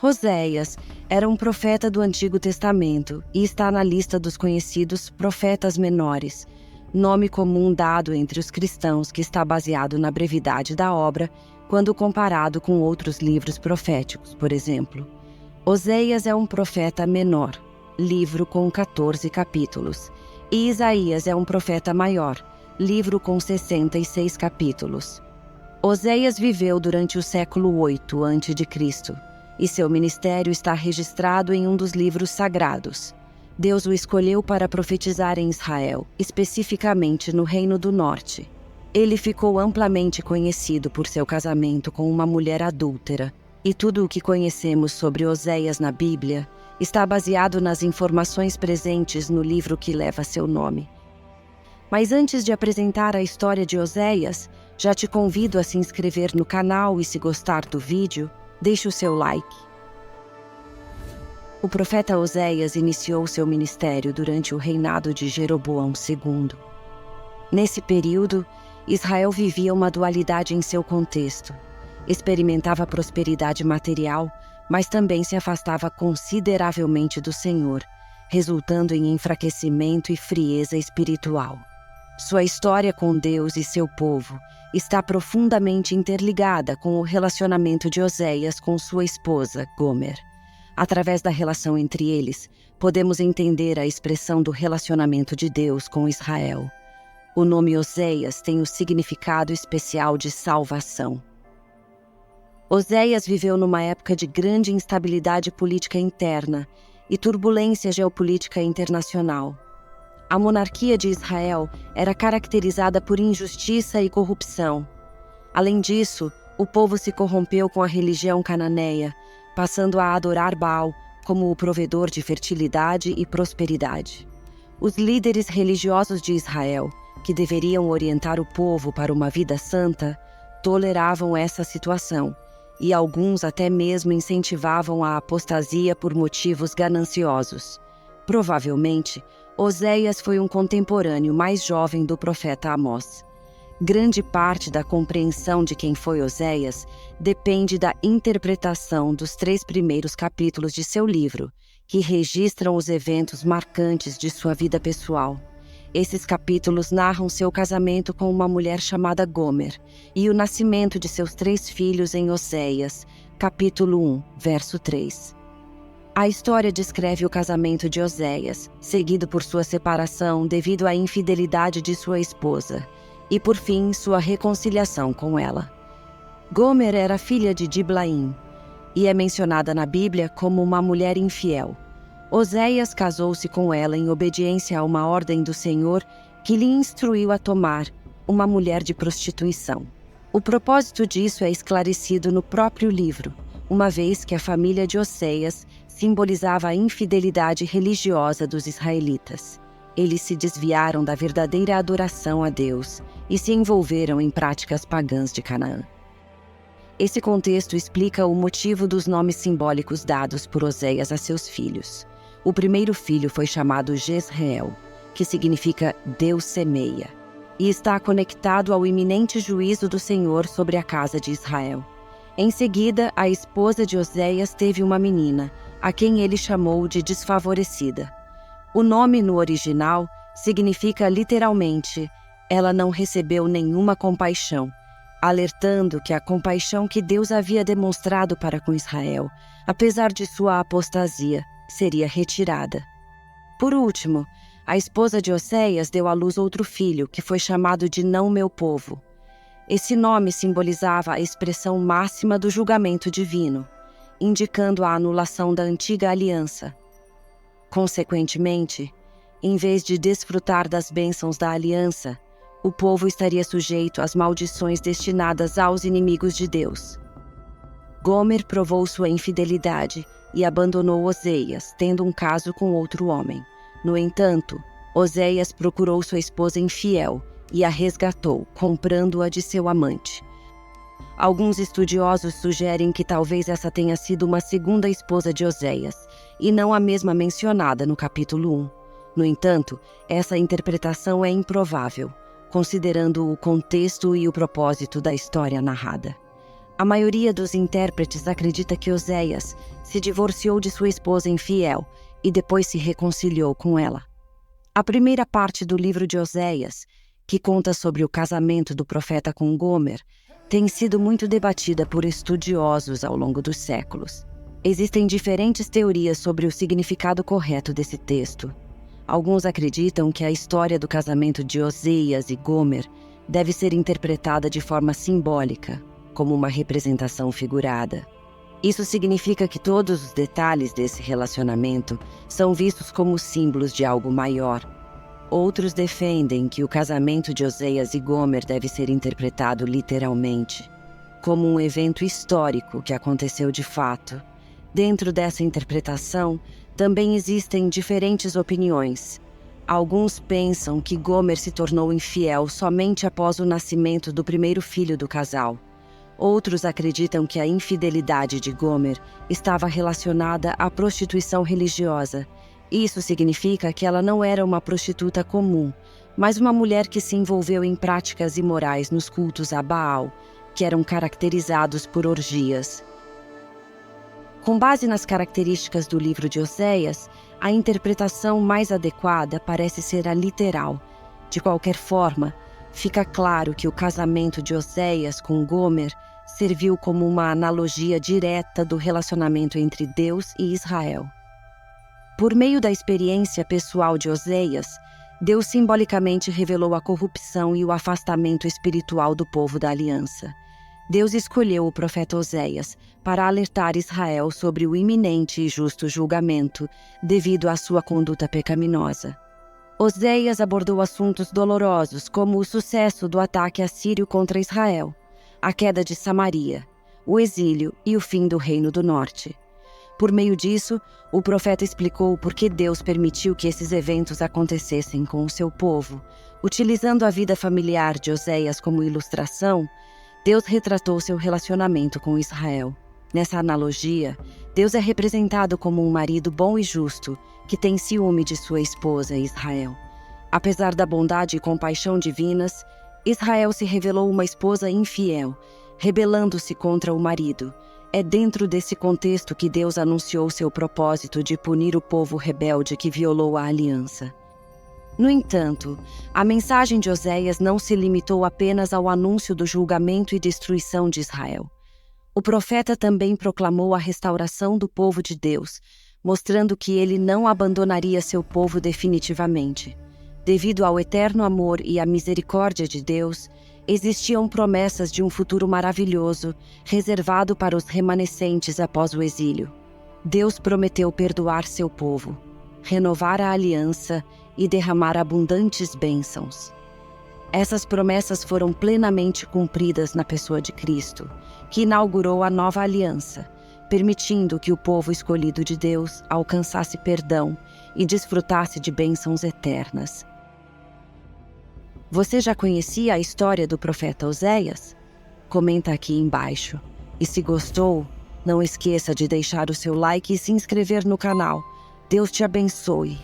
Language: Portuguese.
Oséias era um profeta do Antigo Testamento e está na lista dos conhecidos profetas menores, nome comum dado entre os cristãos que está baseado na brevidade da obra quando comparado com outros livros proféticos, por exemplo. Oséias é um profeta menor, livro com 14 capítulos, e Isaías é um profeta maior, livro com 66 capítulos. Oséias viveu durante o século 8 a.C., e seu ministério está registrado em um dos livros sagrados. Deus o escolheu para profetizar em Israel, especificamente no Reino do Norte. Ele ficou amplamente conhecido por seu casamento com uma mulher adúltera, e tudo o que conhecemos sobre Oséias na Bíblia está baseado nas informações presentes no livro que leva seu nome. Mas antes de apresentar a história de Oséias, já te convido a se inscrever no canal e, se gostar do vídeo, deixe o seu like. O profeta Oséias iniciou seu ministério durante o reinado de Jeroboão II. Nesse período, Israel vivia uma dualidade em seu contexto. Experimentava prosperidade material, mas também se afastava consideravelmente do Senhor, resultando em enfraquecimento e frieza espiritual. Sua história com Deus e seu povo está profundamente interligada com o relacionamento de Oséias com sua esposa, Gomer. Através da relação entre eles, podemos entender a expressão do relacionamento de Deus com Israel. O nome Oséias tem o significado especial de salvação. Oséias viveu numa época de grande instabilidade política interna e turbulência geopolítica internacional. A monarquia de Israel era caracterizada por injustiça e corrupção. Além disso, o povo se corrompeu com a religião cananeia, passando a adorar Baal como o provedor de fertilidade e prosperidade. Os líderes religiosos de Israel, que deveriam orientar o povo para uma vida santa, toleravam essa situação, e alguns até mesmo incentivavam a apostasia por motivos gananciosos. Provavelmente, Oséias foi um contemporâneo mais jovem do profeta Amós. Grande parte da compreensão de quem foi Oséias depende da interpretação dos 3 primeiros capítulos de seu livro, que registram os eventos marcantes de sua vida pessoal. Esses capítulos narram seu casamento com uma mulher chamada Gomer e o nascimento de seus 3 filhos em Oséias, capítulo 1, verso 3. A história descreve o casamento de Oséias, seguido por sua separação devido à infidelidade de sua esposa, e por fim sua reconciliação com ela. Gomer era filha de Diblaim, e é mencionada na Bíblia como uma mulher infiel. Oséias casou-se com ela em obediência a uma ordem do Senhor que lhe instruiu a tomar uma mulher de prostituição. O propósito disso é esclarecido no próprio livro, uma vez que a família de Oséias simbolizava a infidelidade religiosa dos israelitas. Eles se desviaram da verdadeira adoração a Deus e se envolveram em práticas pagãs de Canaã. Esse contexto explica o motivo dos nomes simbólicos dados por Oséias a seus filhos. O primeiro filho foi chamado Jezreel, que significa Deus semeia, e está conectado ao iminente juízo do Senhor sobre a casa de Israel. Em seguida, a esposa de Oséias teve uma menina, a quem ele chamou de desfavorecida. O nome no original significa literalmente, ela não recebeu nenhuma compaixão, alertando que a compaixão que Deus havia demonstrado para com Israel, apesar de sua apostasia, seria retirada. Por último, a esposa de Oséias deu à luz outro filho, que foi chamado de Não Meu Povo. Esse nome simbolizava a expressão máxima do julgamento divino, indicando a anulação da antiga aliança. Consequentemente, em vez de desfrutar das bênçãos da aliança, o povo estaria sujeito às maldições destinadas aos inimigos de Deus. Gomer provou sua infidelidade e abandonou Oséias, tendo um caso com outro homem. No entanto, Oséias procurou sua esposa infiel e a resgatou, comprando-a de seu amante. Alguns estudiosos sugerem que talvez essa tenha sido uma segunda esposa de Oséias, e não a mesma mencionada no capítulo 1. No entanto, essa interpretação é improvável, considerando o contexto e o propósito da história narrada. A maioria dos intérpretes acredita que Oséias se divorciou de sua esposa infiel e depois se reconciliou com ela. A primeira parte do livro de Oséias, que conta sobre o casamento do profeta com Gomer, tem sido muito debatida por estudiosos ao longo dos séculos. Existem diferentes teorias sobre o significado correto desse texto. Alguns acreditam que a história do casamento de Oséias e Gomer deve ser interpretada de forma simbólica, como uma representação figurada. Isso significa que todos os detalhes desse relacionamento são vistos como símbolos de algo maior. Outros defendem que o casamento de Oséias e Gomer deve ser interpretado literalmente, como um evento histórico que aconteceu de fato. Dentro dessa interpretação, também existem diferentes opiniões. Alguns pensam que Gomer se tornou infiel somente após o nascimento do primeiro filho do casal. Outros acreditam que a infidelidade de Gomer estava relacionada à prostituição religiosa. Isso significa que ela não era uma prostituta comum, mas uma mulher que se envolveu em práticas imorais nos cultos a Baal, que eram caracterizados por orgias. Com base nas características do livro de Oséias, a interpretação mais adequada parece ser a literal. De qualquer forma, fica claro que o casamento de Oséias com Gomer serviu como uma analogia direta do relacionamento entre Deus e Israel. Por meio da experiência pessoal de Oséias, Deus simbolicamente revelou a corrupção e o afastamento espiritual do povo da aliança. Deus escolheu o profeta Oséias para alertar Israel sobre o iminente e justo julgamento devido à sua conduta pecaminosa. Oséias abordou assuntos dolorosos como o sucesso do ataque assírio contra Israel, a queda de Samaria, o exílio e o fim do Reino do Norte. Por meio disso, o profeta explicou por que Deus permitiu que esses eventos acontecessem com o seu povo. Utilizando a vida familiar de Oséias como ilustração, Deus retratou seu relacionamento com Israel. Nessa analogia, Deus é representado como um marido bom e justo que tem ciúme de sua esposa Israel. Apesar da bondade e compaixão divinas, Israel se revelou uma esposa infiel, rebelando-se contra o marido. É dentro desse contexto que Deus anunciou seu propósito de punir o povo rebelde que violou a aliança. No entanto, a mensagem de Oséias não se limitou apenas ao anúncio do julgamento e destruição de Israel. O profeta também proclamou a restauração do povo de Deus, mostrando que ele não abandonaria seu povo definitivamente. Devido ao eterno amor e à misericórdia de Deus, existiam promessas de um futuro maravilhoso, reservado para os remanescentes após o exílio. Deus prometeu perdoar seu povo, renovar a aliança e derramar abundantes bênçãos. Essas promessas foram plenamente cumpridas na pessoa de Cristo, que inaugurou a nova aliança, permitindo que o povo escolhido de Deus alcançasse perdão e desfrutasse de bênçãos eternas. Você já conhecia a história do profeta Oséias? Comenta aqui embaixo. E se gostou, não esqueça de deixar o seu like e se inscrever no canal. Deus te abençoe.